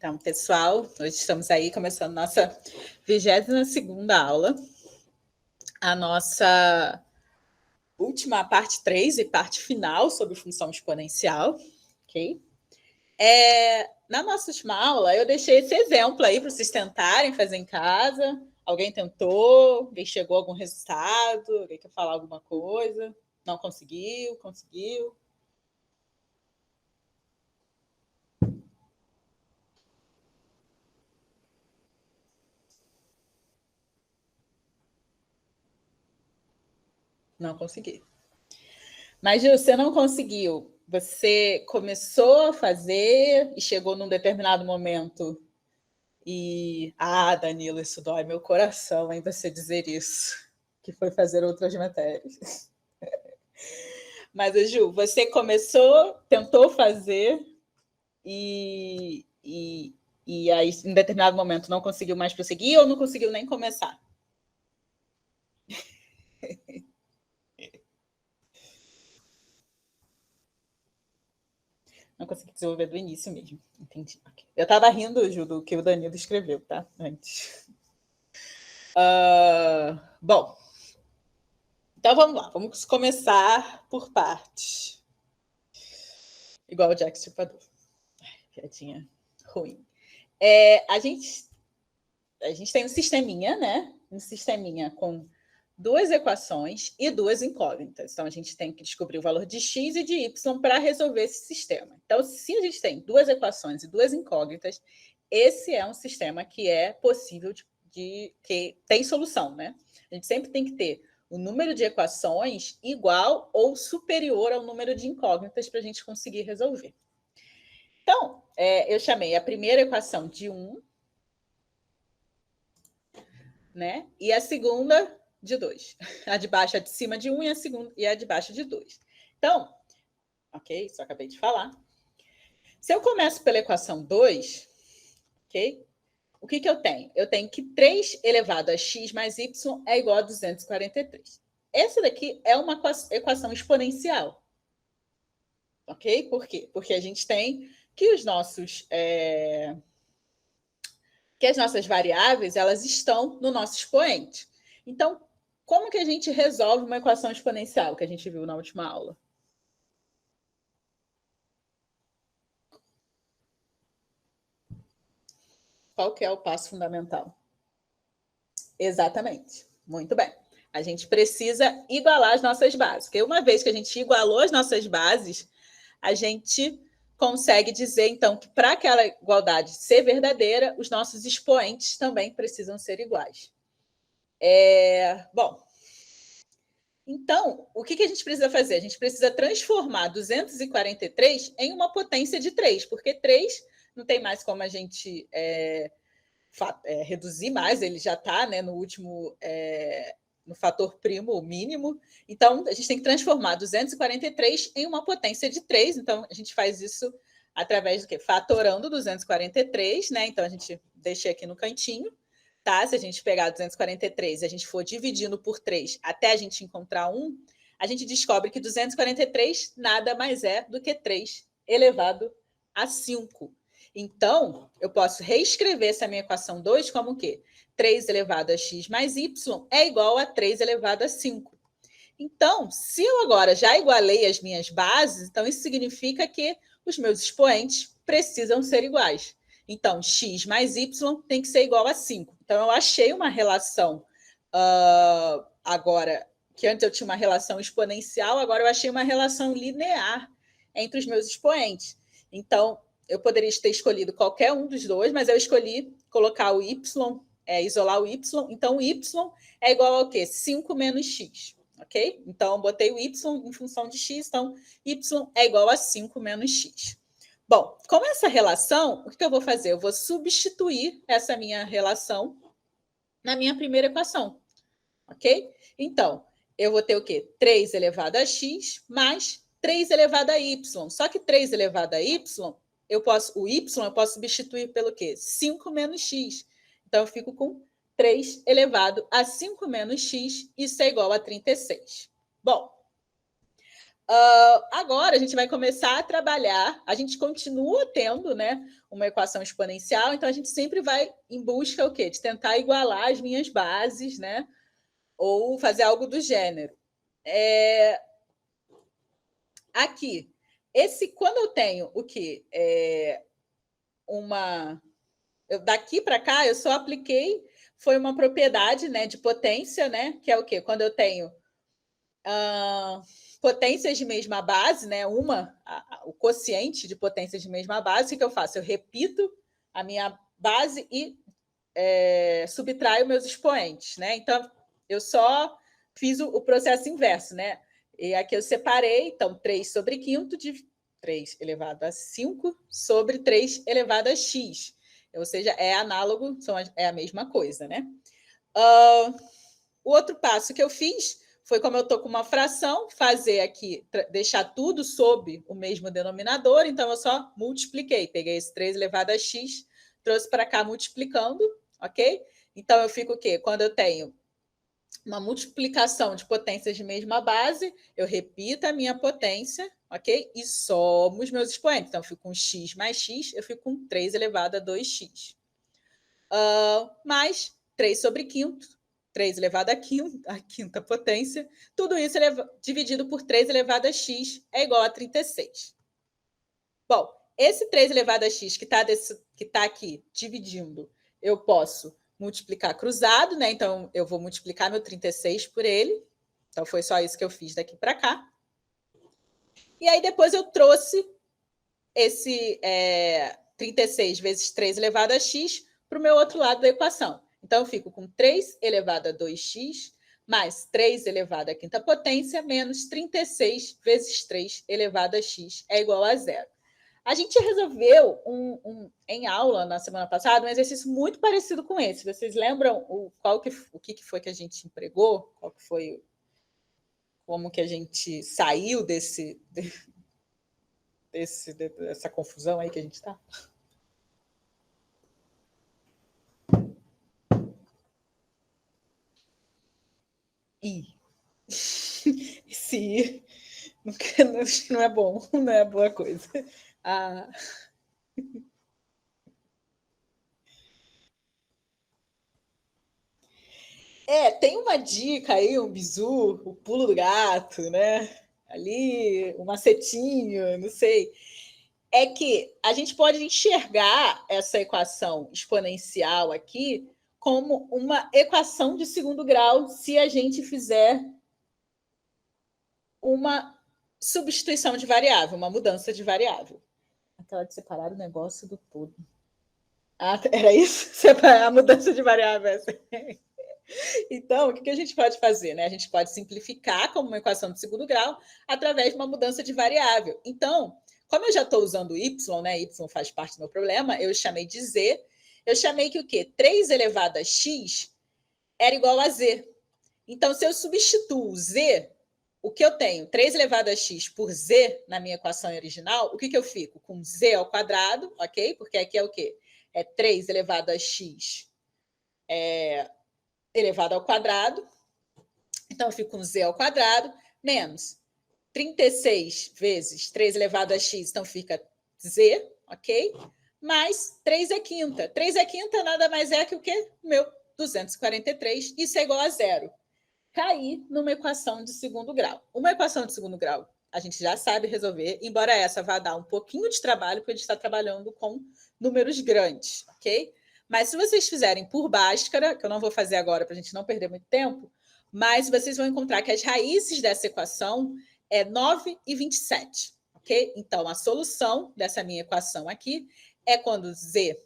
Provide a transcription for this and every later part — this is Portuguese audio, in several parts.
Então, pessoal, hoje estamos aí começando nossa 22ª aula, a nossa última parte 3 e parte final sobre função exponencial, ok? Na nossa última aula, eu deixei esse exemplo aí para vocês tentarem fazer em casa. Alguém tentou? Alguém chegou a algum resultado? Alguém quer falar alguma coisa? Não conseguiu? Conseguiu? Não consegui. Mas, Gil, você não conseguiu. Você começou a fazer e chegou num determinado momento e... Ah, Danilo, isso dói meu coração, hein, você dizer isso. Que foi fazer outras matérias. Mas, Gil, você começou, tentou fazer e aí, em determinado momento, não conseguiu mais prosseguir ou não conseguiu nem começar? Não consegui desenvolver do início mesmo. Entendi. Okay. Eu estava rindo, Ju, do que o Danilo escreveu, tá? Antes. Bom, então vamos lá. Vamos começar por partes. Igual o Jack Stripador. Piadinha ruim. A gente tem um sisteminha, né? Um sisteminha com duas equações e duas incógnitas. Então, a gente tem que descobrir o valor de x e de y para resolver esse sistema. Então, se a gente tem duas equações e duas incógnitas, esse é um sistema que é possível que tem solução, né? A gente sempre tem que ter o número de equações igual ou superior ao número de incógnitas para a gente conseguir resolver. Então, eu chamei a primeira equação de 1, né? E a segunda de 2. A de baixo é de cima de 1 e a segunda e a de baixo de 2. Então, ok? Isso eu acabei de falar. Se eu começo pela equação 2, ok? O que eu tenho? Eu tenho que 3 elevado a x mais y é igual a 243. Essa daqui é uma equação exponencial. Ok? Por quê? Porque a gente tem que que as nossas variáveis elas estão no nosso expoente. Então, como que a gente resolve uma equação exponencial que a gente viu na última aula? Qual que é o passo fundamental? Exatamente. Muito bem. A gente precisa igualar as nossas bases. Porque uma vez que a gente igualou as nossas bases, a gente consegue dizer, então, que para aquela igualdade ser verdadeira, os nossos expoentes também precisam ser iguais. Bom, então, o que a gente precisa fazer? A gente precisa transformar 243 em uma potência de 3, porque 3 não tem mais como a gente reduzir mais, ele já está, né, no último, no fator primo mínimo. Então, a gente tem que transformar 243 em uma potência de 3. Então, a gente faz isso através do quê? Fatorando 243, né? Então, a gente deixa aqui no cantinho. Tá? Se a gente pegar 243 e a gente for dividindo por 3 até a gente encontrar 1, a gente descobre que 243 nada mais é do que 3 elevado a 5. Então, eu posso reescrever essa minha equação 2 como o quê? 3 elevado a x mais y é igual a 3 elevado a 5. Então, se eu agora já igualei as minhas bases, então isso significa que os meus expoentes precisam ser iguais. Então, x mais y tem que ser igual a 5. Então, eu achei uma relação agora, que antes eu tinha uma relação exponencial, agora eu achei uma relação linear entre os meus expoentes. Então, eu poderia ter escolhido qualquer um dos dois, mas eu escolhi colocar o y, isolar o y. Então, o y é igual ao quê? 5 menos x. Ok? Então, botei o y em função de x, então y é igual a 5 menos x. Bom, com essa relação, o que eu vou fazer? Eu vou substituir essa minha relação na minha primeira equação. Ok? Então, eu vou ter o quê? 3 elevado a x mais 3 elevado a y. Só que 3 elevado a y, o y eu posso substituir pelo quê? 5 menos x. Então, eu fico com 3 elevado a 5 menos x, isso é igual a 36. Bom, Agora a gente vai começar a trabalhar, a gente continua tendo, né, uma equação exponencial, então a gente sempre vai em busca o quê? De tentar igualar as minhas bases, né? Ou fazer algo do gênero. Aqui, quando eu tenho o quê? Daqui para cá, eu só apliquei, foi uma propriedade, né, de potência, né? Que é o quê? Quando eu tenho potências de mesma base, né? O quociente de potências de mesma base, o que eu faço? Eu repito a minha base e subtraio meus expoentes, né? Então, eu só fiz o processo inverso, né? E aqui eu separei, então, 3 sobre quinto de 3 elevado a 5 sobre 3 elevado a x. Ou seja, é análogo, é a mesma coisa, né? O outro passo que eu fiz foi, como eu estou com uma fração, fazer aqui, deixar tudo sob o mesmo denominador, então eu só multipliquei, peguei esse 3 elevado a x, trouxe para cá multiplicando, ok? Então eu fico o quê? Quando eu tenho uma multiplicação de potências de mesma base, eu repito a minha potência, ok? E somo os meus expoentes. Então eu fico com x mais x, eu fico com 3 elevado a 2x. Mais 3 sobre quinto, 3 elevado a quinta potência, tudo isso dividido por 3 elevado a x é igual a 36. Bom, esse 3 elevado a x que está aqui dividindo, eu posso multiplicar cruzado, né? Então, eu vou multiplicar meu 36 por ele. Então, foi só isso que eu fiz daqui para cá. E aí, depois eu trouxe esse 36 vezes 3 elevado a x para o meu outro lado da equação. Então, eu fico com 3 elevado a 2x mais 3 elevado à quinta potência menos 36 vezes 3 elevado a x é igual a zero. A gente resolveu em aula na semana passada um exercício muito parecido com esse. Vocês lembram o que foi que a gente empregou? Qual que foi, como que a gente saiu dessa confusão aí que a gente está? Se não é bom, não é boa coisa. Tem uma dica aí, um bizu, o pulo do gato, né? Ali, um macetinho, não sei. É que a gente pode enxergar essa equação exponencial aqui como uma equação de segundo grau se a gente fizer uma substituição de variável, uma mudança de variável. Aquela de separar o negócio do todo. Era isso? Separar a mudança de variável. Então, o que a gente pode fazer? Né? A gente pode simplificar como uma equação de segundo grau através de uma mudança de variável. Então, como eu já estou usando y, né? Y faz parte do meu problema, eu chamei de z. Eu chamei que o quê? 3 elevado a x era igual a z. Então, se eu substituo z, o que eu tenho? 3 elevado a x por z na minha equação original, o que eu fico? Com z ao quadrado, ok? Porque aqui é o quê? É 3 elevado a x elevado ao quadrado. Então, eu fico com z ao quadrado, menos 36 vezes 3 elevado a x, então fica z, ok? Mais 3 é quinta. 3 é quinta nada mais é que o quê? Meu 243. Isso é igual a zero. Cair numa equação de segundo grau. Uma equação de segundo grau a gente já sabe resolver, embora essa vá dar um pouquinho de trabalho, porque a gente está trabalhando com números grandes, ok? Mas se vocês fizerem por Bhaskara, que eu não vou fazer agora para a gente não perder muito tempo, mas vocês vão encontrar que as raízes dessa equação é 9 e 27, ok? Então, a solução dessa minha equação aqui é quando z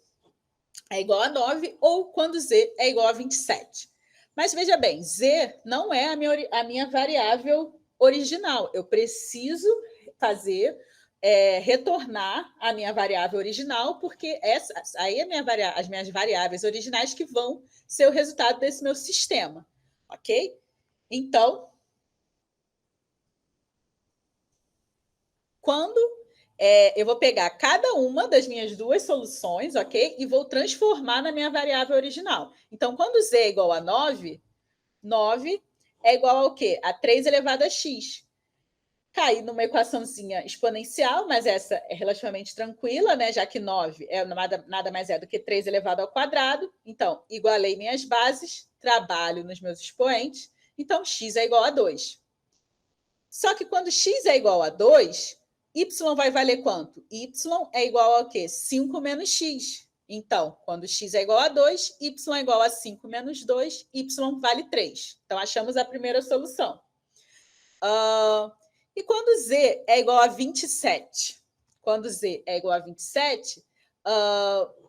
é igual a 9 ou quando z é igual a 27. Mas veja bem, z não é a minha variável original. Eu preciso fazer retornar a minha variável original, porque aí as minhas variáveis originais que vão ser o resultado desse meu sistema, ok? Então, quando eu vou pegar cada uma das minhas duas soluções, ok? E vou transformar na minha variável original. Então, quando z é igual a 9, 9 é igual ao quê? A 3 elevado a x. cair numa equaçãozinha exponencial, mas essa é relativamente tranquila, né? Já que 9 nada mais é do que 3 elevado ao quadrado. Então, igualei minhas bases, trabalho nos meus expoentes. Então, x é igual a 2. Só que quando x é igual a 2, y vai valer quanto? Y é igual ao quê? 5 menos x. Então, quando x é igual a 2, y é igual a 5 menos 2, y vale 3. Então, achamos a primeira solução. E quando z é igual a 27? Quando z é igual a 27,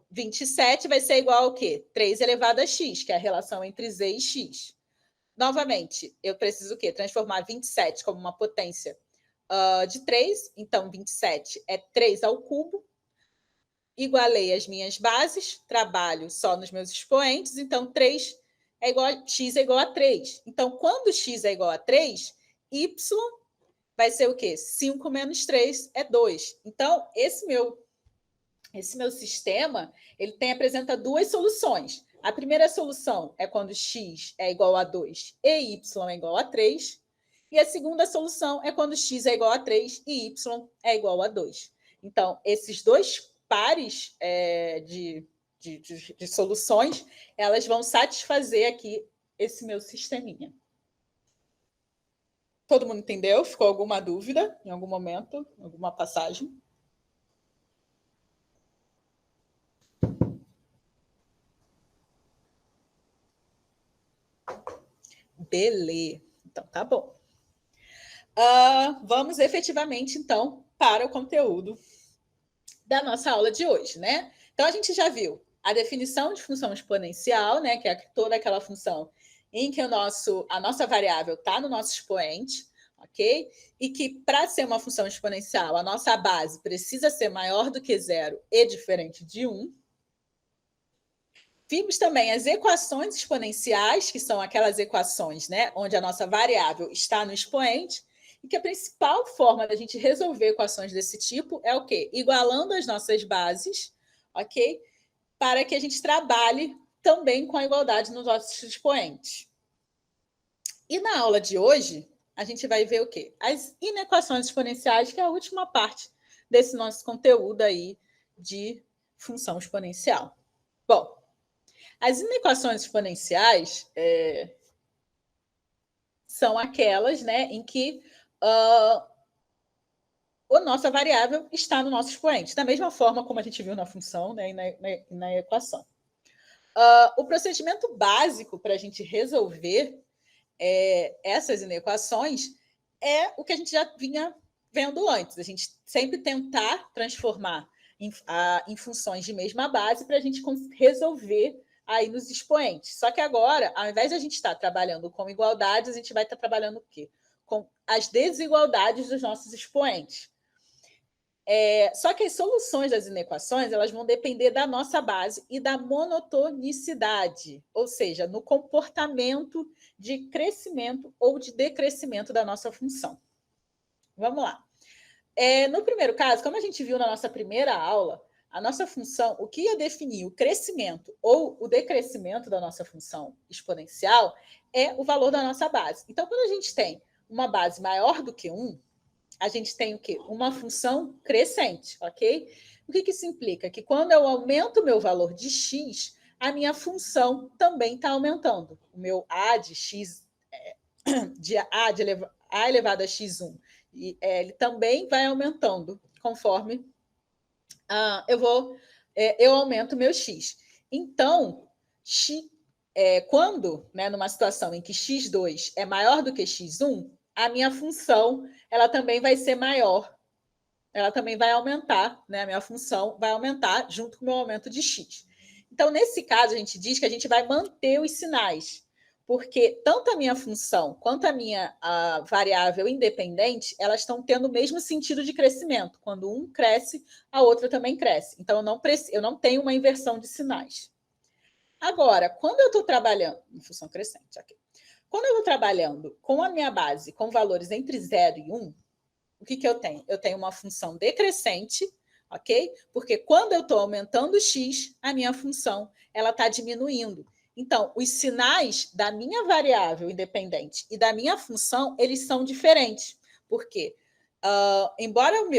27 vai ser igual ao quê? 3 elevado a x, que é a relação entre z e x. Novamente, eu preciso o quê? Transformar 27 como uma potência de 3. Então, 27 é 3 ao cubo. Igualei as minhas bases, trabalho só nos meus expoentes. Então, 3 é igual a, x é igual a 3. Então, quando x é igual a 3, y vai ser o quê? 5 menos 3 é 2. Então, esse meu sistema, ele apresenta duas soluções. A primeira solução é quando x é igual a 2 e y é igual a 3. E a segunda solução é quando x é igual a 3 e y é igual a 2. Então, esses dois pares de soluções, elas vão satisfazer aqui esse meu sisteminha. Todo mundo entendeu? Ficou alguma dúvida em algum momento, alguma passagem? Beleza. Então, tá bom. Vamos efetivamente, então, para o conteúdo da nossa aula de hoje, né? Então, a gente já viu a definição de função exponencial, né? Que é toda aquela função em que a nossa variável está no nosso expoente, ok? E que, para ser uma função exponencial, a nossa base precisa ser maior do que 0 e diferente de 1. Vimos também as equações exponenciais, que são aquelas equações, né, onde a nossa variável está no expoente, e que a principal forma da gente resolver equações desse tipo é o quê? Igualando as nossas bases, ok? Para que a gente trabalhe também com a igualdade nos nossos expoentes. E na aula de hoje, a gente vai ver o quê? As inequações exponenciais, que é a última parte desse nosso conteúdo aí de função exponencial. Bom, as inequações exponenciais são aquelas, né, em que a nossa variável está no nosso expoente, da mesma forma como a gente viu na função, né, e na equação. O procedimento básico para a gente resolver essas inequações é o que a gente já vinha vendo antes. A gente sempre tentar transformar em funções de mesma base para a gente resolver aí nos expoentes. Só que agora, ao invés de a gente estar trabalhando com igualdades, a gente vai estar trabalhando o quê? Com as desigualdades dos nossos expoentes. Só que as soluções das inequações elas vão depender da nossa base e da monotonicidade, ou seja, no comportamento de crescimento ou de decrescimento da nossa função. Vamos lá. No primeiro caso, como a gente viu na nossa primeira aula, a nossa função, o que ia definir o crescimento ou o decrescimento da nossa função exponencial é o valor da nossa base. Então, quando a gente tem uma base maior do que 1, a gente tem o quê? Uma função crescente, ok? O que isso implica? Que quando eu aumento o meu valor de x, a minha função também está aumentando. O meu a de x, de a elevado a x1, ele também vai aumentando conforme eu aumento o meu x. Então, quando, né, numa situação em que x2 é maior do que x1, a minha função ela também vai ser maior. Ela também vai aumentar, né? A minha função vai aumentar junto com o meu aumento de x. Então, nesse caso, a gente diz que a gente vai manter os sinais, porque tanto a minha função quanto a minha variável independente, elas estão tendo o mesmo sentido de crescimento. Quando um cresce, a outra também cresce. Então, eu não tenho uma inversão de sinais. Agora, quando eu estou trabalhando em função crescente, aqui. Quando eu estou trabalhando com a minha base com valores entre 0 e 1, o que eu tenho? Eu tenho uma função decrescente, ok? Porque quando eu estou aumentando x, a minha função ela está diminuindo. Então, os sinais da minha variável independente e da minha função, eles são diferentes. Por quê? embora o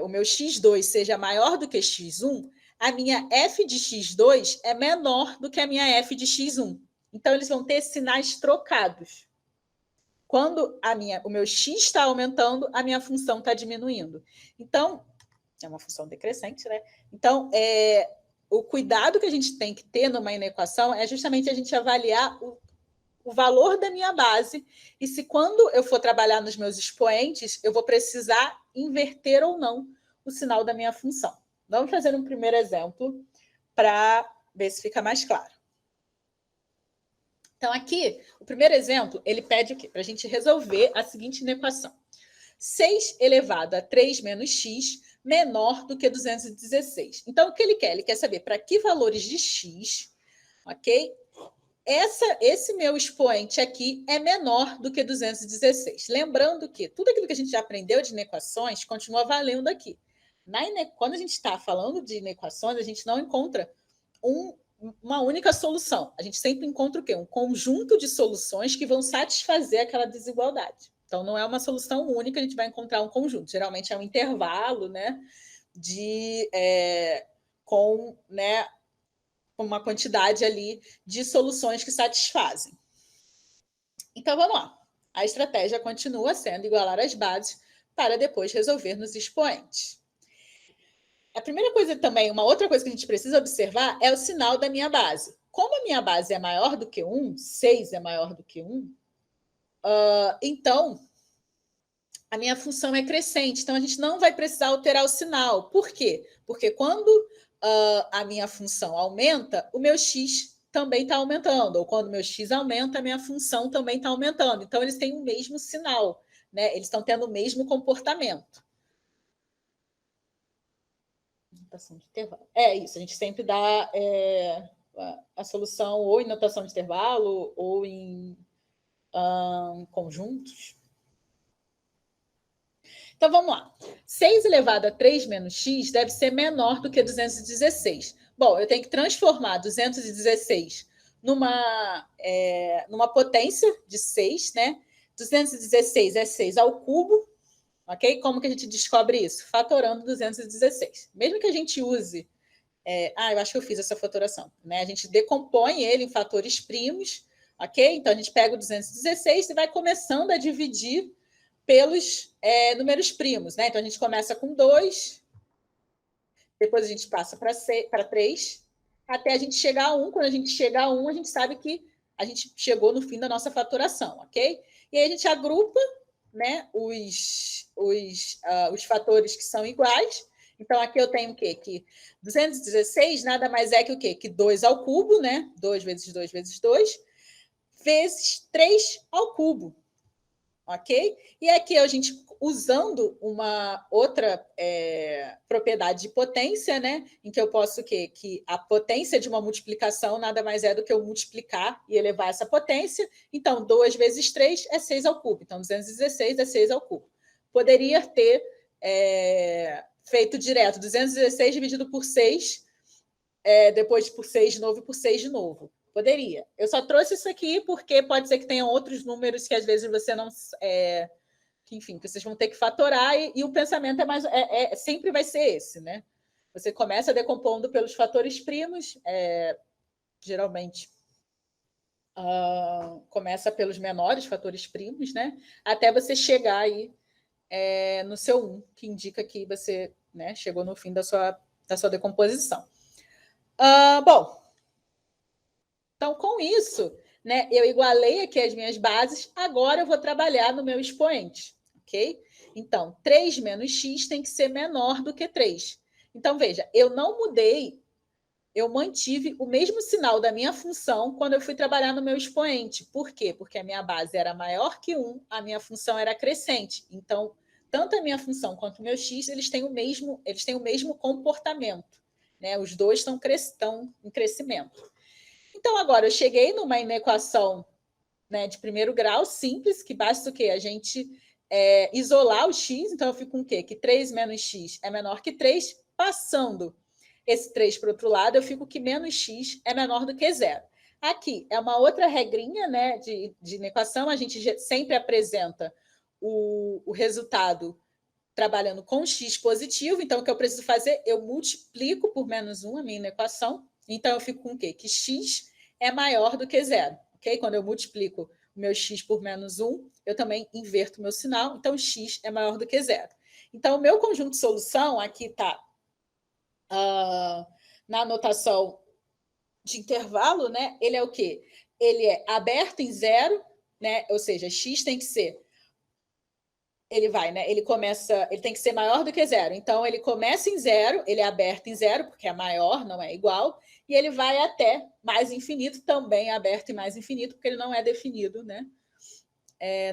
meu x2 seja maior do que x1, a minha f de x2 é menor do que a minha f de x1. Então, eles vão ter sinais trocados. Quando o meu x está aumentando, a minha função está diminuindo. Então, é uma função decrescente, né? Então, o cuidado que a gente tem que ter numa inequação é justamente a gente avaliar o valor da minha base e se quando eu for trabalhar nos meus expoentes, eu vou precisar inverter ou não o sinal da minha função. Vamos fazer um primeiro exemplo para ver se fica mais claro. Então, aqui, o primeiro exemplo, ele pede o quê? Para a gente resolver a seguinte inequação. 6 elevado a 3 menos x menor do que 216. Então, o que ele quer? Ele quer saber para que valores de x, ok? Esse meu expoente aqui é menor do que 216. Lembrando que tudo aquilo que a gente já aprendeu de inequações continua valendo aqui. Quando a gente está falando de inequações, a gente não encontra uma única solução. A gente sempre encontra o quê? Um conjunto de soluções que vão satisfazer aquela desigualdade. Então, não é uma solução única, a gente vai encontrar um conjunto. Geralmente é um intervalo, né, com uma quantidade ali de soluções que satisfazem. Então, vamos lá. A estratégia continua sendo igualar as bases para depois resolver nos expoentes. A primeira coisa também, uma outra coisa que a gente precisa observar é o sinal da minha base. Como a minha base é maior do que 1, 6 é maior do que 1, então a minha função é crescente. Então, a gente não vai precisar alterar o sinal. Por quê? Porque quando a minha função aumenta, o meu x também está aumentando. Ou quando o meu x aumenta, a minha função também está aumentando. Então, eles têm o mesmo sinal, né? Eles estão tendo o mesmo comportamento. Notação de intervalo. É isso, a gente sempre dá a solução ou em notação de intervalo ou em conjuntos. Então, vamos lá. 6 elevado a 3 menos x deve ser menor do que 216. Bom, eu tenho que transformar 216 numa potência de 6, né? 216 é 6 ao cubo, ok? Como que a gente descobre isso? Fatorando 216. Mesmo que a gente use... eu acho que eu fiz essa fatoração, né? A gente decompõe ele em fatores primos, ok? Então, a gente pega o 216 e vai começando a dividir pelos números primos, né? Então, a gente começa com 2, depois a gente passa para 3, até a gente chegar a 1. Quando a gente chega a 1, a gente sabe que a gente chegou no fim da nossa faturação, ok? E aí a gente agrupa, né, os fatores que são iguais. Então, aqui eu tenho o quê? Que 216 nada mais é que o quê? Que 2 ao cubo, né? 2 vezes 2 vezes 2, vezes 3 ao cubo. Ok? E aqui a gente, usando uma outra propriedade de potência, né? Em que eu posso o quê? Que a potência de uma multiplicação nada mais é do que eu multiplicar e elevar essa potência. Então, 2 vezes 3 é 6 ao cubo. Então, 216 é 6 ao cubo. Poderia ter feito direto 216 dividido por 6, depois por 6 de novo e por 6 de novo. Poderia. Eu só trouxe isso aqui porque pode ser que tenham outros números que às vezes você não... enfim, que vocês vão ter que fatorar e o pensamento sempre vai ser esse, né? Você começa decompondo pelos fatores primos, geralmente começa pelos menores fatores primos, né? Até você chegar aí no seu 1, que indica que você, né, chegou no fim da sua decomposição. Bom, então, com isso, né, eu igualei aqui as minhas bases, agora eu vou trabalhar no meu expoente, ok? Então, 3 menos x tem que ser menor do que 3. Então, veja, eu não mudei, eu mantive o mesmo sinal da minha função quando eu fui trabalhar no meu expoente. Por quê? Porque a minha base era maior que 1, a minha função era crescente. Então, tanto a minha função quanto o meu x, eles têm o mesmo comportamento, né? Os dois estão em crescimento. Então, agora, eu cheguei numa inequação, né, de primeiro grau simples, que basta o quê? A gente isolar o x. Então, eu fico com o quê? Que 3 menos x é menor que 3. Passando esse 3 para o outro lado, eu fico que menos x é menor do que 0. Aqui é uma outra regrinha, né, de inequação. A gente sempre apresenta o resultado trabalhando com x positivo. Então, o que eu preciso fazer? Eu multiplico por menos 1 a minha equação. Então, eu fico com o quê? Que x é maior do que zero. Okay? Quando eu multiplico o meu x por menos 1, eu também inverto o meu sinal. Então, x é maior do que zero. Então, o meu conjunto de solução aqui está na anotação de intervalo, né? Ele é o quê? Ele é aberto em zero, né? Ou seja, x tem que ser ele começa, ele tem que ser maior do que zero. Então, ele começa em zero, ele é aberto em zero, porque é maior, não é igual, e ele vai até mais infinito, também aberto e mais infinito, porque ele não é definido, né?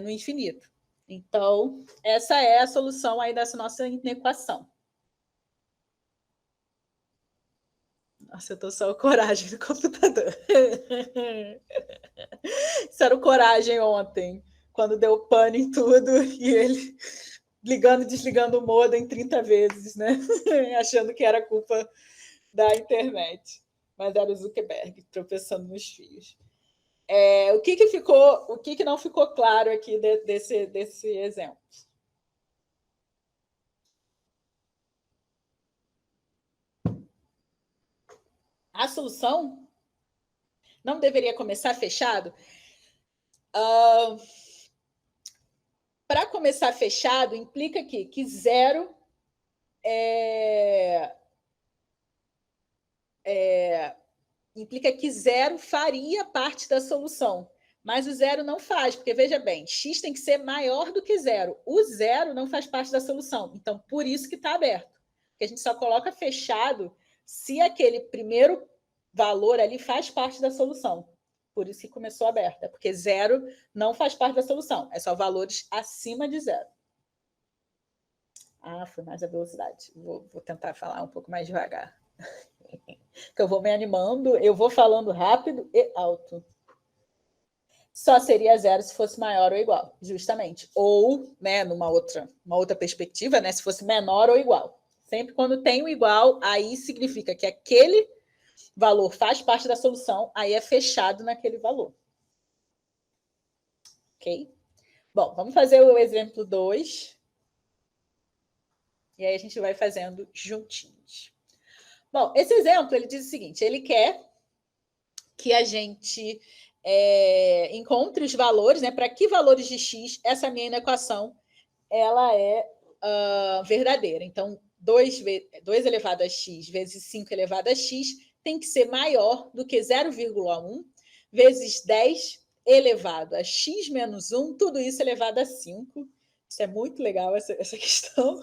No infinito. Então, essa é a solução aí dessa nossa equação. Nossa, eu tô só coragem no computador. Isso era o coragem ontem, quando deu pane em tudo e ele ligando e desligando o modem 30 vezes, né? Achando que era culpa da internet. Mas era o Zuckerberg tropeçando nos fios. O que não ficou claro aqui desse exemplo? A solução não deveria começar fechado? Para começar fechado, implica que zero implica que zero faria parte da solução. Mas o zero não faz, porque veja bem, x tem que ser maior do que zero. O zero não faz parte da solução. Então, por isso que está aberto. Porque a gente só coloca fechado se aquele primeiro valor ali faz parte da solução. Por isso que começou aberta, porque zero não faz parte da solução. É só valores acima de zero. Foi mais a velocidade. Vou tentar falar um pouco mais devagar. Que eu vou me animando, eu vou falando rápido e alto. Só seria zero se fosse maior ou igual, justamente. Ou, né, numa outra perspectiva, né, se fosse menor ou igual. Sempre quando tem o igual, aí significa que aquele valor faz parte da solução, aí é fechado naquele valor. Ok? Bom, vamos fazer o exemplo 2. E aí a gente vai fazendo juntinhos. Bom, esse exemplo, ele diz o seguinte, ele quer que a gente encontre os valores, né? Para que valores de x essa minha equação ela é verdadeira. Então, 2 elevado a x vezes 5 elevado a x tem que ser maior do que 0,1 vezes 10 elevado a x menos 1, tudo isso elevado a 5. Isso é muito legal, essa questão.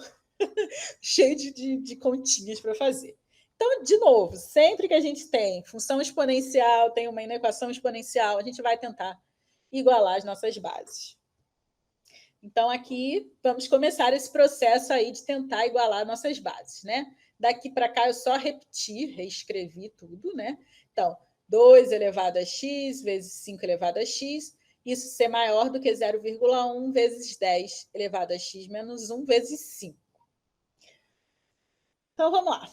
Cheio de continhas para fazer. Então, de novo, sempre que a gente tem função exponencial, tem uma inequação exponencial, a gente vai tentar igualar as nossas bases. Então, aqui, vamos começar esse processo aí de tentar igualar nossas bases, né? Daqui para cá, eu só reescrevi tudo, né? Então, 2 elevado a x vezes 5 elevado a x, isso ser maior do que 0,1 vezes 10 elevado a x menos 1 vezes 5. Então, vamos lá.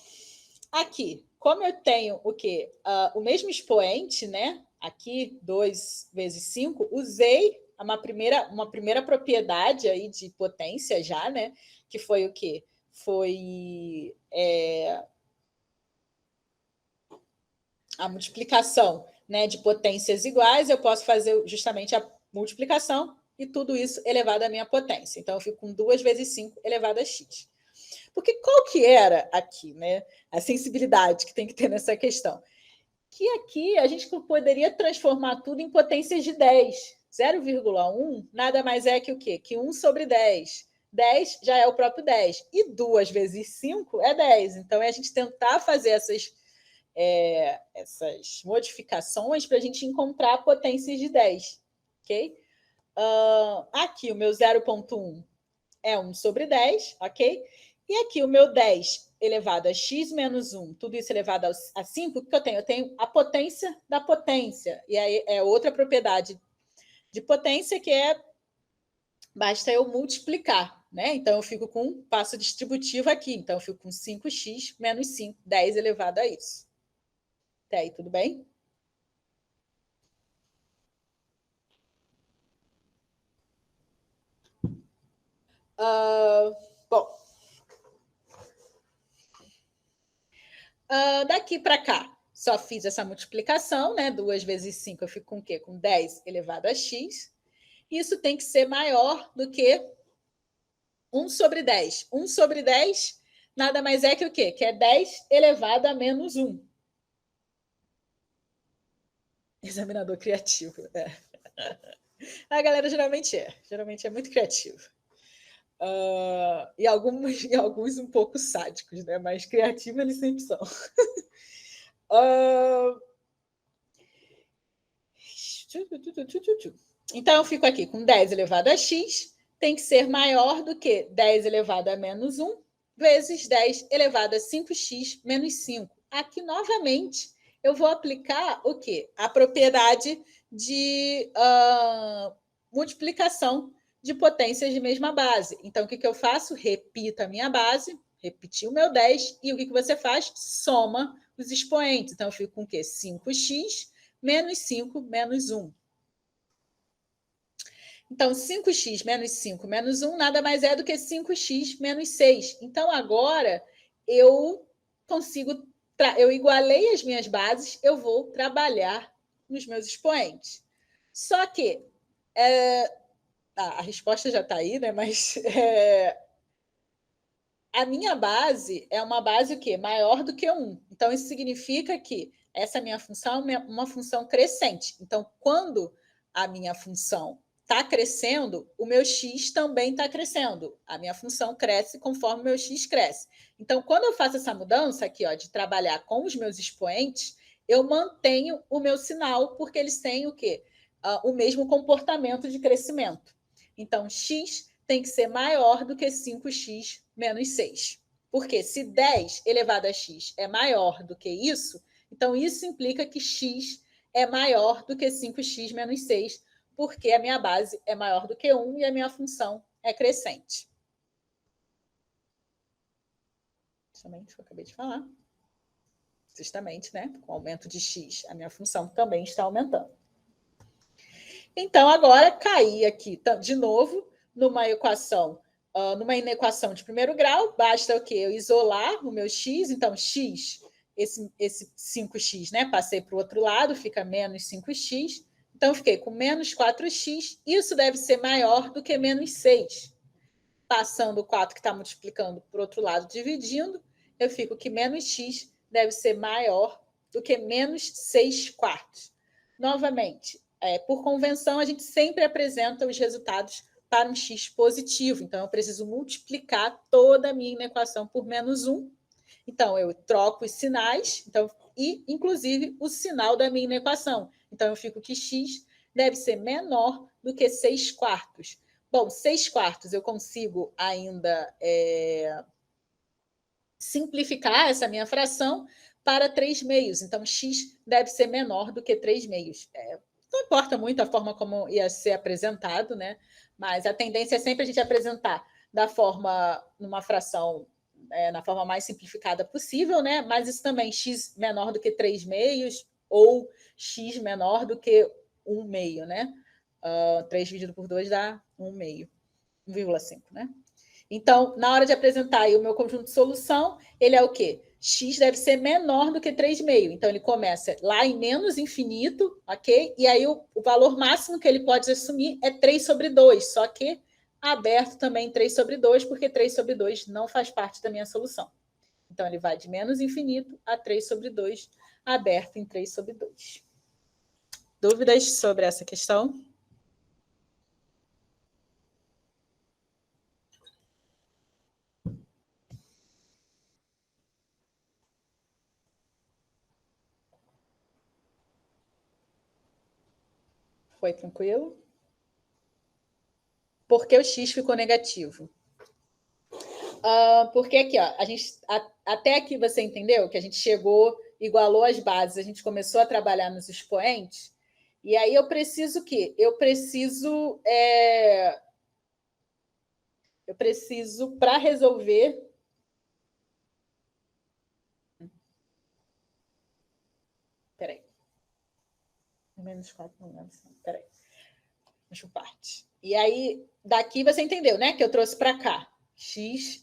Aqui, como eu tenho o quê? O mesmo expoente, né? Aqui, 2 vezes 5, usei uma primeira propriedade aí de potência já, né? Que foi o quê? Foi a multiplicação, né, de potências iguais. Eu posso fazer justamente a multiplicação e tudo isso elevado à minha potência. Então, eu fico com 2 vezes 5 elevado a x. Porque qual que era aqui, né? A sensibilidade que tem que ter nessa questão? Que aqui a gente poderia transformar tudo em potências de 10. 0,1 nada mais é que o quê? Que 1 sobre 10. 10 já é o próprio 10. E 2 vezes 5 é 10. Então, é a gente tentar fazer essas modificações para a gente encontrar potências de 10. Ok? Aqui o meu 0,1 é 1 sobre 10, ok? E aqui o meu 10 elevado a x menos 1, tudo isso elevado a 5, o que eu tenho? Eu tenho a potência da potência. E aí é outra propriedade de potência que basta eu multiplicar, né? Então, eu fico com um passo distributivo aqui. Então, eu fico com 5x menos 5, 10 elevado a isso. Até aí, tudo bem? Bom, daqui para cá, só fiz essa multiplicação, né? 2 vezes 5, eu fico com o quê? Com 10 elevado a x. Isso tem que ser maior do que 1 sobre 10. 1 sobre 10 nada mais é que o quê? Que é 10 elevado a menos 1. Examinador criativo. É. A galera geralmente é muito criativa. E alguns um pouco sádicos, né? Mas criativos eles sempre são. Então, eu fico aqui com 10 elevado a x, tem que ser maior do que 10 elevado a menos 1, vezes 10 elevado a 5x menos 5. Aqui, novamente, eu vou aplicar o quê? A propriedade de multiplicação de potências de mesma base. Então, o que eu faço? Repito a minha base, repeti o meu 10, e o que você faz? Soma os expoentes. Então, eu fico com o quê? 5x menos 5 menos 1. Então, 5x menos 5 menos 1 nada mais é do que 5x menos 6. Então, agora eu consigo, eu igualei as minhas bases, eu vou trabalhar nos meus expoentes. Só que a resposta já está aí, né? Mas a minha base é uma base o quê? Maior do que 1. Então, isso significa que essa minha função é uma função crescente. Então, quando a minha função está crescendo, o meu x também está crescendo. A minha função cresce conforme o meu x cresce. Então, quando eu faço essa mudança aqui, ó, de trabalhar com os meus expoentes, eu mantenho o meu sinal, porque eles têm o quê? O mesmo comportamento de crescimento. Então, x tem que ser maior do que 5x menos 6. Porque se 10 elevado a x é maior do que isso, então isso implica que x é maior do que 5x menos 6, porque a minha base é maior do que 1 e a minha função é crescente. Justamente o que eu acabei de falar. Justamente, né? Com o aumento de x, a minha função também está aumentando. Então, agora caí aqui de novo numa equação, numa inequação de primeiro grau, basta o quê? Eu isolar o meu x, então x, esse 5x, né? Passei para o outro lado, fica menos 5x, então fiquei com menos 4x, isso deve ser maior do que menos 6. Passando o 4 que está multiplicando para o outro lado, dividindo, eu fico que menos x deve ser maior do que menos 6 quartos. Novamente, por convenção, a gente sempre apresenta os resultados para um x positivo. Então, eu preciso multiplicar toda a minha equação por menos 1. Então, eu troco os sinais, e, inclusive, o sinal da minha equação. Então, eu fico que x deve ser menor do que 6 quartos. Bom, 6 quartos eu consigo ainda simplificar essa minha fração para 3 meios. Então, x deve ser menor do que 3 meios. Não importa muito a forma como ia ser apresentado, né? Mas a tendência é sempre a gente apresentar da forma, numa fração, na forma mais simplificada possível, né? Mas isso também, x menor do que 3 meios ou x menor do que 1 meio, né? 3 dividido por 2 dá 1 meio, 1,5, né? Então, na hora de apresentar aí o meu conjunto de solução, ele é o quê? X deve ser menor do que 3,5. Então, ele começa lá em menos infinito, ok? E aí, o valor máximo que ele pode assumir é 3 sobre 2, só que aberto também 3 sobre 2, porque 3 sobre 2 não faz parte da minha solução. Então, ele vai de menos infinito a 3 sobre 2, aberto em 3 sobre 2. Dúvidas sobre essa questão? Foi tranquilo? Por que o x ficou negativo? Porque aqui, ó, até aqui você entendeu que a gente chegou, igualou as bases, a gente começou a trabalhar nos expoentes, e aí eu preciso o quê? Eu preciso, para resolver. Peraí. Menos 4, não lembro. Peraí. Deixa eu parte. E aí, daqui você entendeu, né? Que eu trouxe para cá. X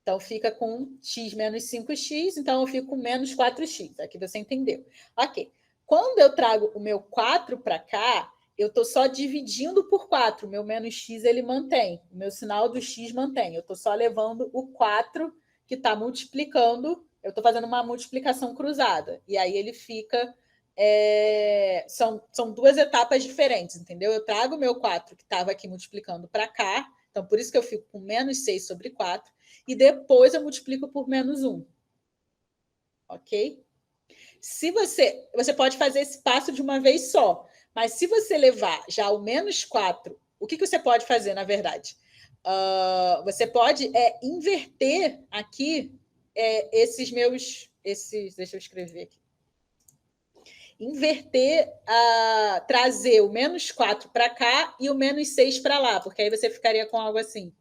Então, fica com x menos 5x, então eu fico com menos 4x. Aqui você entendeu. Ok. Quando eu trago o meu 4 para cá, eu estou só dividindo por 4. O meu menos x ele mantém. O meu sinal do x mantém. Eu estou só levando o 4 que está multiplicando. Eu estou fazendo uma multiplicação cruzada. E aí ele fica... São duas etapas diferentes, entendeu? Eu trago o meu 4 que estava aqui multiplicando para cá. Então, por isso que eu fico com menos 6 sobre 4. E depois eu multiplico por menos 1. Ok? Se você pode fazer esse passo de uma vez só, mas se você levar já o menos 4, o que você pode fazer, na verdade? Você pode inverter aqui esses meus... deixa eu escrever aqui. Inverter, trazer o menos 4 para cá e o menos 6 para lá, porque aí você ficaria com algo assim.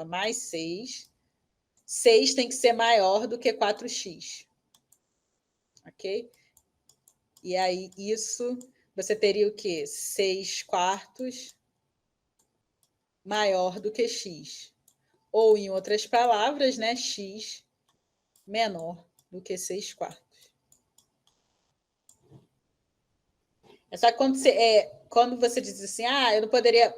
Mais 6. 6 tem que ser maior do que 4x. Ok? E aí, isso, você teria o quê? 6 quartos maior do que x. Ou, em outras palavras, né, x menor do que 6 quartos. É só que quando você diz assim, eu não poderia...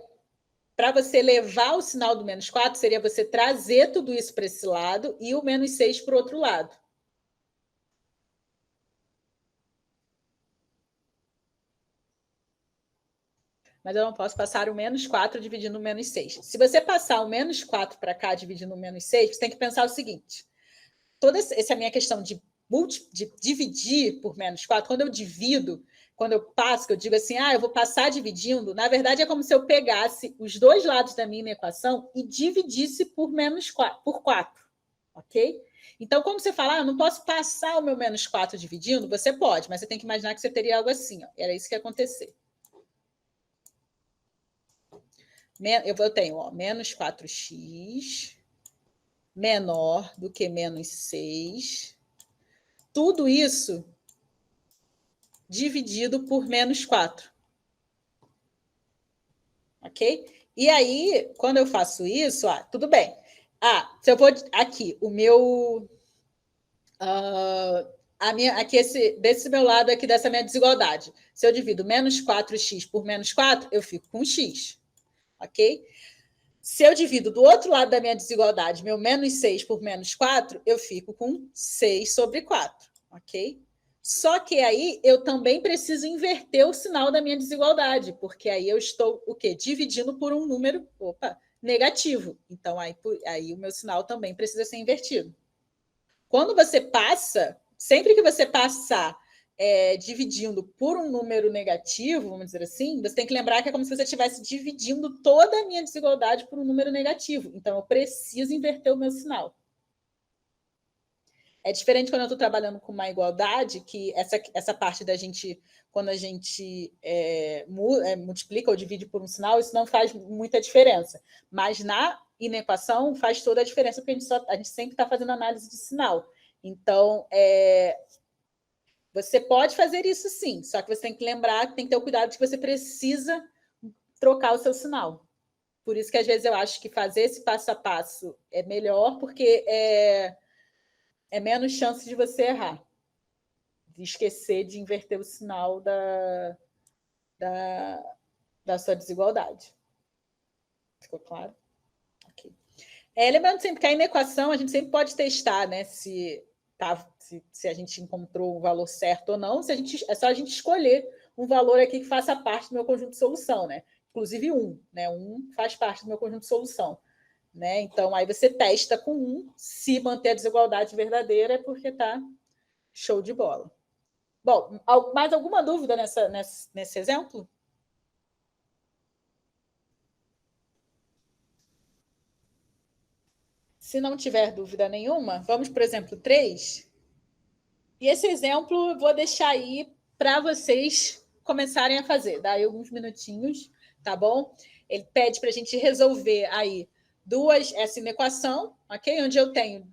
Para você levar o sinal do menos 4, seria você trazer tudo isso para esse lado e o menos 6 para o outro lado. Mas eu não posso passar o menos 4 dividindo o menos 6. Se você passar o menos 4 para cá dividindo o menos 6, você tem que pensar o seguinte. Essa é a minha questão de dividir por menos 4. Quando eu divido, quando eu passo, que eu digo assim, eu vou passar dividindo, na verdade é como se eu pegasse os dois lados da minha equação e dividisse por menos 4, por 4. Ok? Então, quando você fala, eu não posso passar o meu menos 4 dividindo, você pode, mas você tem que imaginar que você teria algo assim. Ó. Era isso que ia acontecer. Eu tenho menos 4x menor do que menos 6. Tudo isso dividido por menos 4. Ok? E aí, quando eu faço isso, tudo bem. Se eu vou aqui, o meu... aqui desse meu lado aqui, dessa minha desigualdade. Se eu divido menos 4x por menos 4, eu fico com x. Ok? Se eu divido do outro lado da minha desigualdade, meu menos 6 por menos 4, eu fico com 6 sobre 4, ok? Só que aí eu também preciso inverter o sinal da minha desigualdade, porque aí eu estou o quê? Dividindo por um número negativo. Então, aí o meu sinal também precisa ser invertido. Quando você passa, sempre que você passar dividindo por um número negativo, vamos dizer assim, você tem que lembrar que é como se você estivesse dividindo toda a minha desigualdade por um número negativo. Então, eu preciso inverter o meu sinal. É diferente quando eu estou trabalhando com uma igualdade, que essa parte da gente, quando a gente multiplica ou divide por um sinal, isso não faz muita diferença. Mas na inequação faz toda a diferença, porque a gente sempre está fazendo análise de sinal. Então, você pode fazer isso sim, só que você tem que lembrar, tem que ter o cuidado de que você precisa trocar o seu sinal. Por isso que, às vezes, eu acho que fazer esse passo a passo é melhor, porque é menos chance de você errar, de esquecer de inverter o sinal da sua desigualdade. Ficou claro? Okay. Lembrando sempre que a inequação a gente sempre pode testar, né? Se a gente encontrou o valor certo ou não, é só a gente escolher um valor aqui que faça parte do meu conjunto de solução, né? Inclusive 1, né? 1 faz parte do meu conjunto de solução. Né? Então, aí você testa com 1, se manter a desigualdade verdadeira, é porque está show de bola. Bom, mais alguma dúvida nesse exemplo? Se não tiver dúvida nenhuma, vamos para o exemplo 3. E esse exemplo eu vou deixar aí para vocês começarem a fazer. Dá aí alguns minutinhos, tá bom? Ele pede para a gente resolver aí essa inequação, ok? Onde eu tenho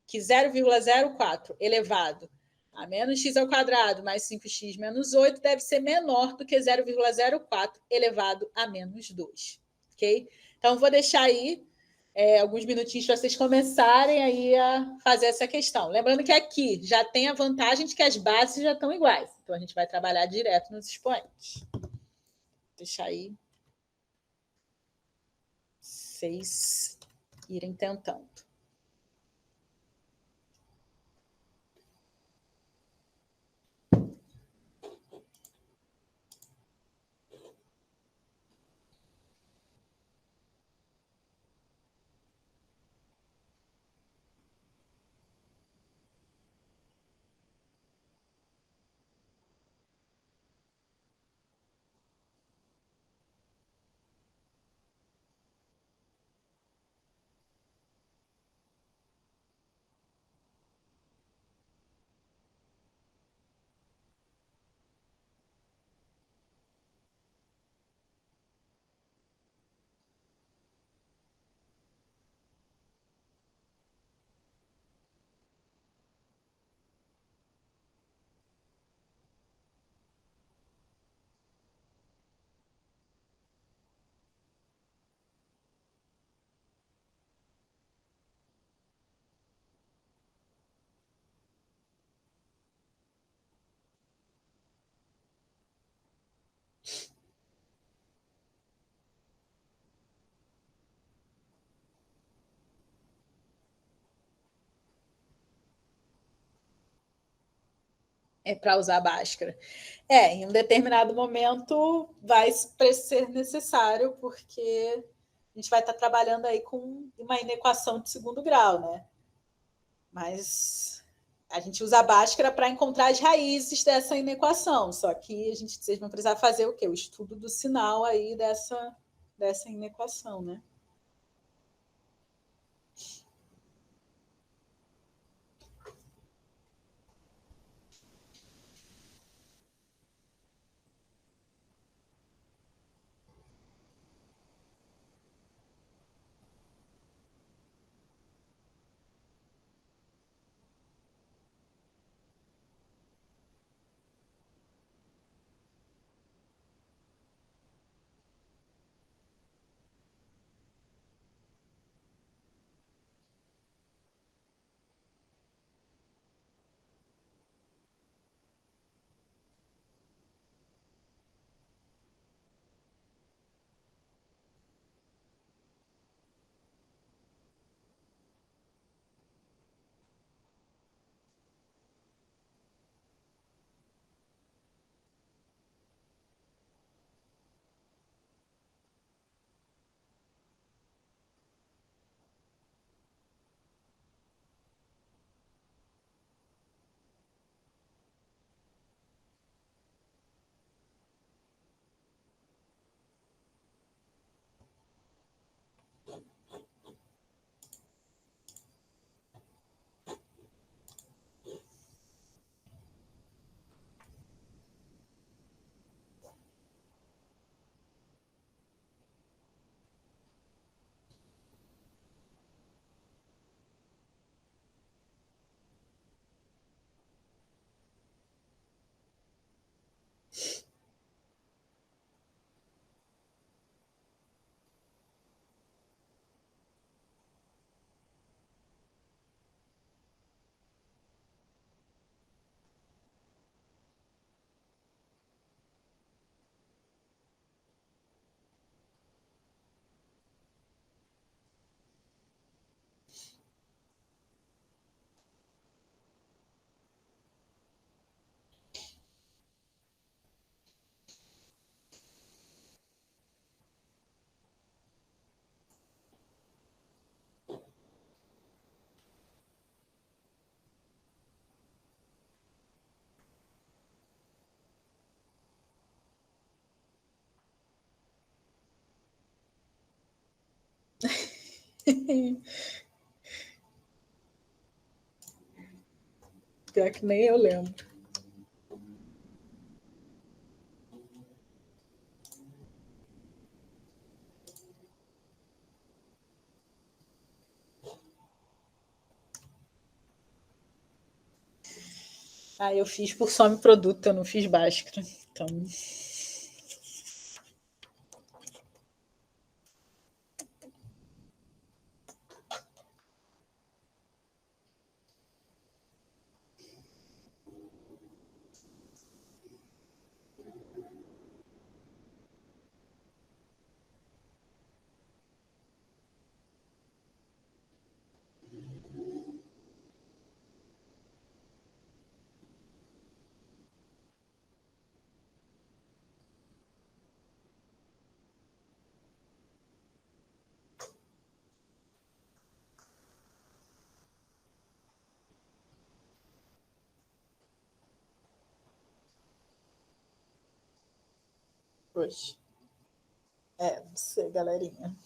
que 0,04 elevado A menos x ao quadrado mais 5x menos 8 deve ser menor do que 0,04 elevado a menos 2. Ok? Então, vou deixar aí alguns minutinhos para vocês começarem aí a fazer essa questão. Lembrando que aqui já tem a vantagem de que as bases já estão iguais. Então, a gente vai trabalhar direto nos expoentes. Vou deixar aí vocês irem tentando. Para usar a Bhaskara. Em um determinado momento vai ser necessário, porque a gente vai estar trabalhando aí com uma inequação de segundo grau, né? Mas a gente usa a Bhaskara para encontrar as raízes dessa inequação, só que vocês vão precisar fazer o quê? O estudo do sinal aí dessa inequação, né? Pior que nem eu lembro. Ah, eu fiz por some produto, eu não fiz Bhaskara. Então... Hoje. Não sei, galerinha.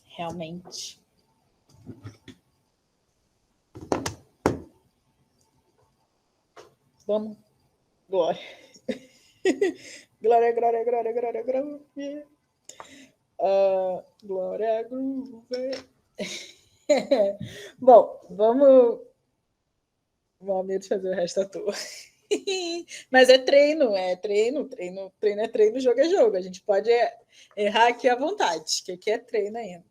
Realmente. Vamos. Glória. Glória, glória, glória, glória, glória. Glória, groove. Bom, vamos fazer o resto à toa. Mas é treino, treino é treino, jogo é jogo. A gente pode errar aqui à vontade, que aqui é treino ainda.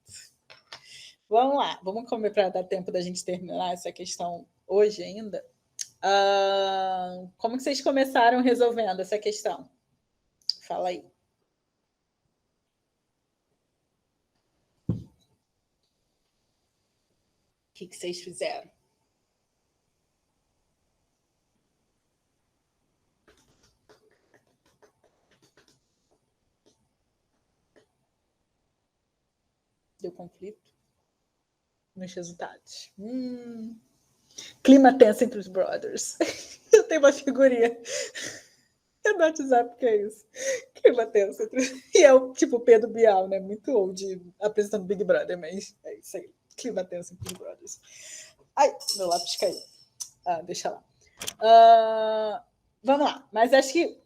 Vamos lá, vamos comer para dar tempo da gente terminar essa questão hoje ainda. Como que vocês começaram resolvendo essa questão? Fala aí. O que vocês fizeram? Deu conflito nos resultados. Clima tenso entre os brothers. Eu tenho uma figurinha no WhatsApp que é isso. Clima tenso entre... E é o tipo Pedro Bial, né? Muito old apresentando Big Brother, mas é isso aí. Clima tenso entre os brothers. Ai, meu lápis caiu. Deixa lá. Vamos lá. Mas acho que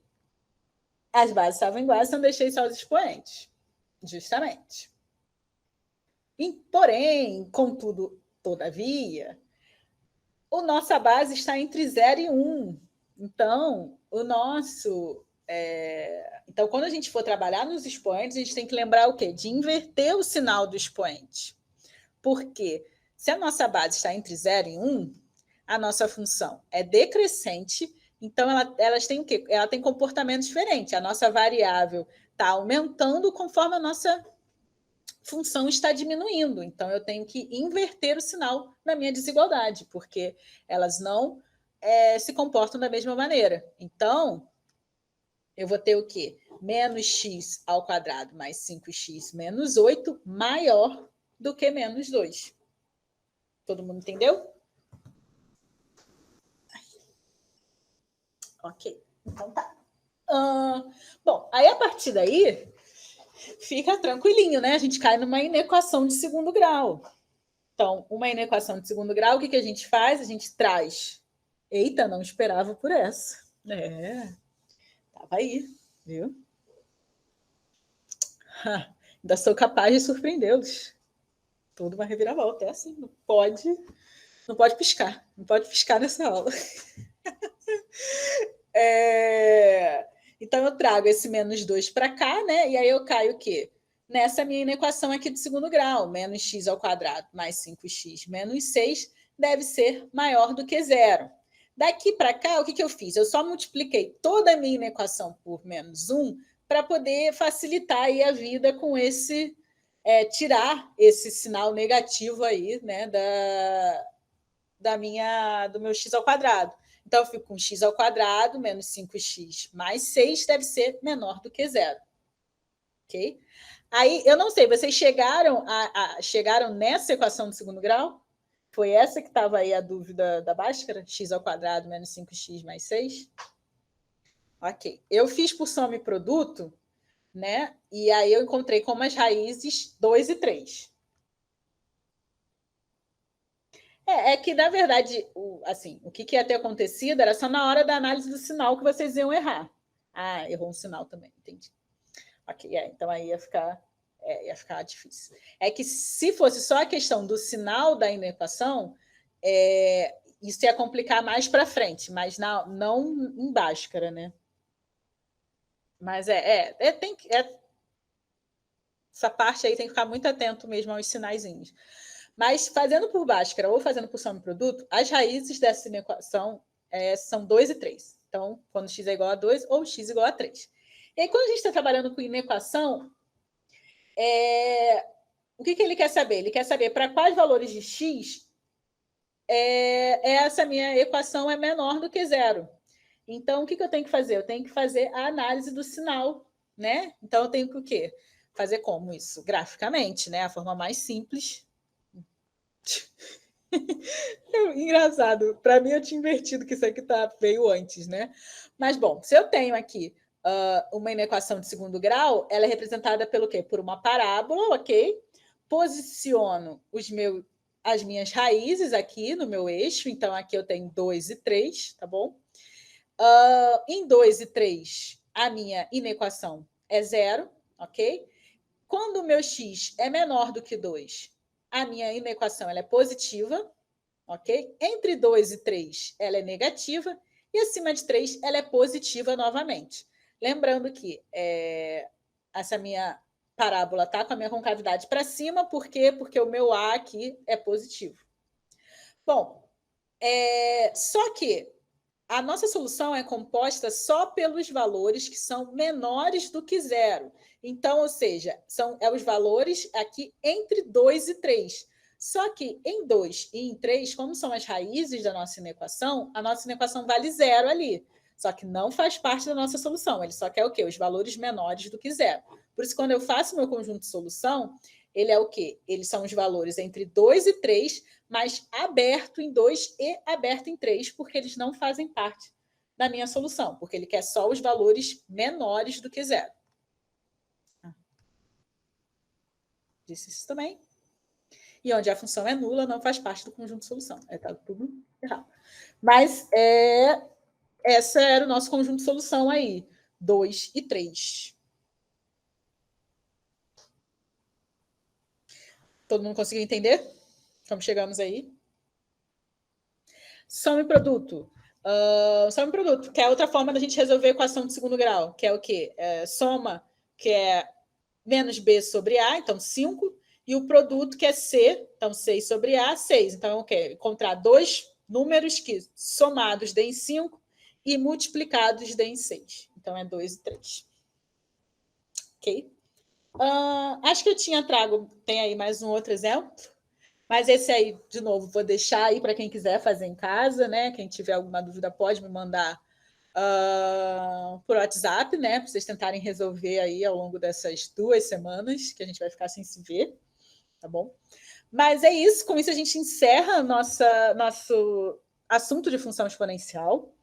as bases estavam iguais, então deixei só os expoentes. Justamente. Porém, contudo, todavia, a nossa base está entre 0 e 1. Então, Então, quando a gente for trabalhar nos expoentes, a gente tem que lembrar o quê? De inverter o sinal do expoente. Porque se a nossa base está entre 0 e 1, a nossa função é decrescente, então elas têm o quê? Ela tem comportamento diferente. A nossa variável está aumentando conforme a nossa função está diminuindo. Então, eu tenho que inverter o sinal na minha desigualdade, porque elas não se comportam da mesma maneira. Então, eu vou ter o quê? Menos x ao quadrado mais 5x menos 8 maior do que menos 2. Todo mundo entendeu? Ok, então tá. Bom, aí a partir daí, fica tranquilinho, né? A gente cai numa inequação de segundo grau. Então, uma inequação de segundo grau, o que a gente faz? A gente traz. Eita, não esperava por essa. Tava aí, viu? Ainda sou capaz de surpreendê-los. Tudo uma reviravolta. É assim, não pode piscar. Não pode piscar nessa aula. Então, eu trago esse menos 2 para cá, né? E aí eu caio o quê? Nessa minha inequação aqui de segundo grau, menos x ao quadrado mais 5x menos 6 deve ser maior do que zero. Daqui para cá, o que eu fiz? Eu só multipliquei toda a minha inequação por menos 1 para poder facilitar aí a vida com esse... tirar esse sinal negativo aí, né, do meu x ao quadrado. Então, eu fico com x ao quadrado menos 5x mais 6 deve ser menor do que zero. Ok? Aí, eu não sei, vocês chegaram nessa equação do segundo grau? Foi essa que estava aí a dúvida da Bhaskara? X ao quadrado menos 5x mais 6? Ok. Eu fiz por soma e produto, né? E aí eu encontrei como as raízes 2 e 3. Que, na verdade, o que ia ter acontecido era só na hora da análise do sinal que vocês iam errar. Errou um sinal também, entendi. Ok, então aí ia ficar ia ficar difícil. É que se fosse só a questão do sinal da inequação, isso ia complicar mais para frente, mas não em Bhaskara, né? Mas essa parte aí tem que ficar muito atento mesmo aos sinaizinhos. Mas fazendo por Bhaskara ou fazendo por soma e produto, as raízes dessa inequação são 2 e 3. Então, quando x é igual a 2 ou x igual a 3. E aí, quando a gente está trabalhando com inequação, o que ele quer saber? Ele quer saber para quais valores de x essa minha equação é menor do que zero. Então, o que eu tenho que fazer? Eu tenho que fazer a análise do sinal, né? Então, eu tenho que o quê? Fazer como isso? Graficamente, né? A forma mais simples. Engraçado. Para mim, eu tinha invertido que isso aqui veio antes, né? Mas, bom, se eu tenho aqui uma inequação de segundo grau, ela é representada pelo quê? Por uma parábola, ok? Posiciono as minhas raízes aqui no meu eixo. Então, aqui eu tenho 2 e 3, tá bom? Em 2 e 3, a minha inequação é zero, ok? Quando o meu x é menor do que 2, a minha inequação ela é positiva, ok? Entre 2 e 3, ela é negativa, e acima de 3, ela é positiva novamente. Lembrando que essa minha parábola está com a minha concavidade para cima, por quê? Porque o meu A aqui é positivo. Bom, só que a nossa solução é composta só pelos valores que são menores do que zero. Então, ou seja, são os valores aqui entre 2 e 3. Só que em 2 e em 3, como são as raízes da nossa inequação, a nossa inequação vale zero ali. Só que não faz parte da nossa solução. Ele só quer o quê? Os valores menores do que zero. Por isso, quando eu faço meu conjunto de solução, ele é o quê? Eles são os valores entre 2 e 3, mas aberto em 2 e aberto em 3, porque eles não fazem parte da minha solução, porque ele quer só os valores menores do que zero. Disse isso também. E onde a função é nula, não faz parte do conjunto de solução. Está tudo errado. Mas esse era o nosso conjunto de solução aí, 2 e 3. Todo mundo conseguiu entender? Como chegamos aí? Soma e produto. Soma e produto, que é outra forma da gente resolver a equação de segundo grau, que é o quê? Soma, que é menos B sobre A, então 5, e o produto, que é C, então 6 sobre A, 6. Então, é o quê? Encontrar dois números que somados deem 5 e multiplicados deem 6. Então, é 2 e 3. Ok? Acho que eu tinha tem aí mais um outro exemplo. Mas esse aí, de novo, vou deixar aí para quem quiser fazer em casa, né? Quem tiver alguma dúvida pode me mandar por WhatsApp, né? Para vocês tentarem resolver aí ao longo dessas 2 semanas, que a gente vai ficar sem se ver, tá bom? Mas é isso, com isso a gente encerra nosso assunto de função exponencial.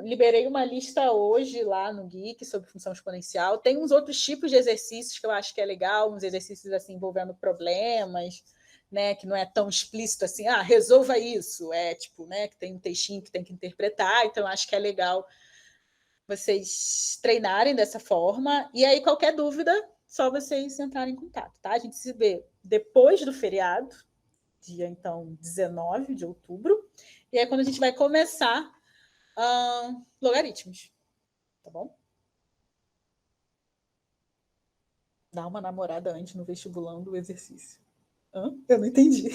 Liberei uma lista hoje lá no Geek sobre função exponencial. Tem uns outros tipos de exercícios que eu acho que é legal, uns exercícios assim envolvendo problemas, né, que não é tão explícito assim, resolva isso, tipo, né, que tem um textinho que tem que interpretar, então eu acho que é legal vocês treinarem dessa forma. E aí, qualquer dúvida, só vocês entrarem em contato, tá? A gente se vê depois do feriado, dia, então, 19 de outubro. E aí, quando a gente vai começar logaritmos, tá bom? Dá uma namorada antes no vestibulão do exercício. Eu não entendi.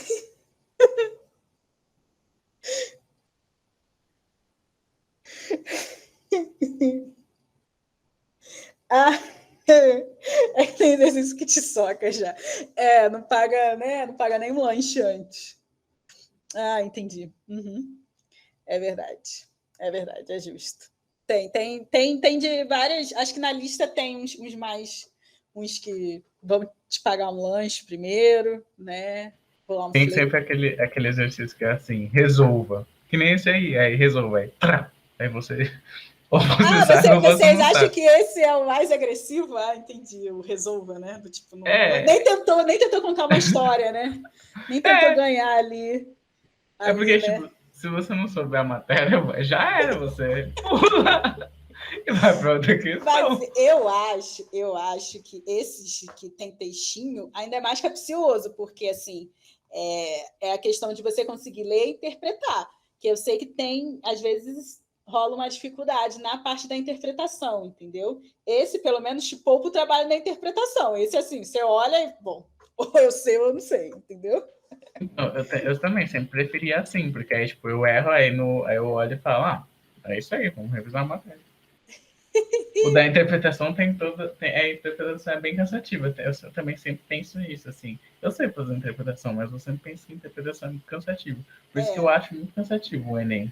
Tem exercício que te soca já. Não paga, né? Não paga nem um lanche antes. Entendi. Uhum. É verdade, é justo. Tem de várias. Acho que na lista tem uns que vão te pagar um lanche primeiro, né? Tem sempre aquele exercício que é assim, resolva. Que nem esse aí resolva. Aí você. Ou você sabe, ou você vocês não acham sabe. que esse é o mais agressivo? Entendi, o resolva, né? Do tipo, nem tentou contar uma história, né? Nem tentou ganhar ali, porque, né? tipo, se você não souber a matéria, já era, você pula. e vai para outra questão. Mas eu acho que esses que tem textinho ainda é mais capcioso, porque assim é a questão de você conseguir ler e interpretar. Que eu sei que tem, às vezes, rola uma dificuldade na parte da interpretação, entendeu? Esse, pelo menos, te poupa o trabalho na interpretação. Esse, assim, você olha e, bom, ou eu sei ou eu não sei, entendeu? Então, eu também sempre preferia assim, porque aí, tipo, eu erro, aí eu olho e falo, é isso aí, vamos revisar a matéria. O da interpretação a interpretação é bem cansativa. Eu também sempre penso nisso, assim. Eu sei fazer interpretação, mas eu sempre penso que interpretação é muito cansativo. Por isso que eu acho muito cansativo o Enem.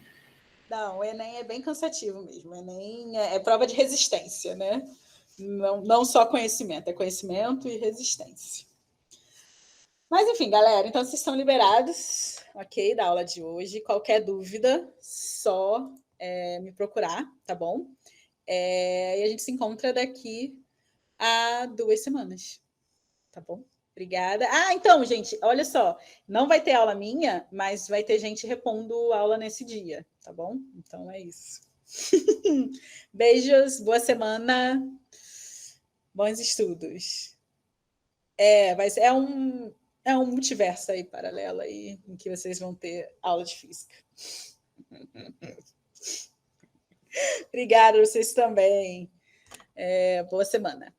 Não, o Enem é bem cansativo mesmo. O Enem é prova de resistência, né? Não só conhecimento, é conhecimento e resistência. Mas, enfim, galera, então vocês estão liberados, ok, da aula de hoje. Qualquer dúvida, só me procurar, tá bom? E a gente se encontra daqui a 2 semanas, tá bom? Obrigada. Então, gente, olha só, não vai ter aula minha, mas vai ter gente repondo aula nesse dia, tá bom? Então é isso. Beijos, boa semana, bons estudos. É um multiverso aí paralelo aí, em que vocês vão ter aula de física. Obrigada, vocês também. Boa semana.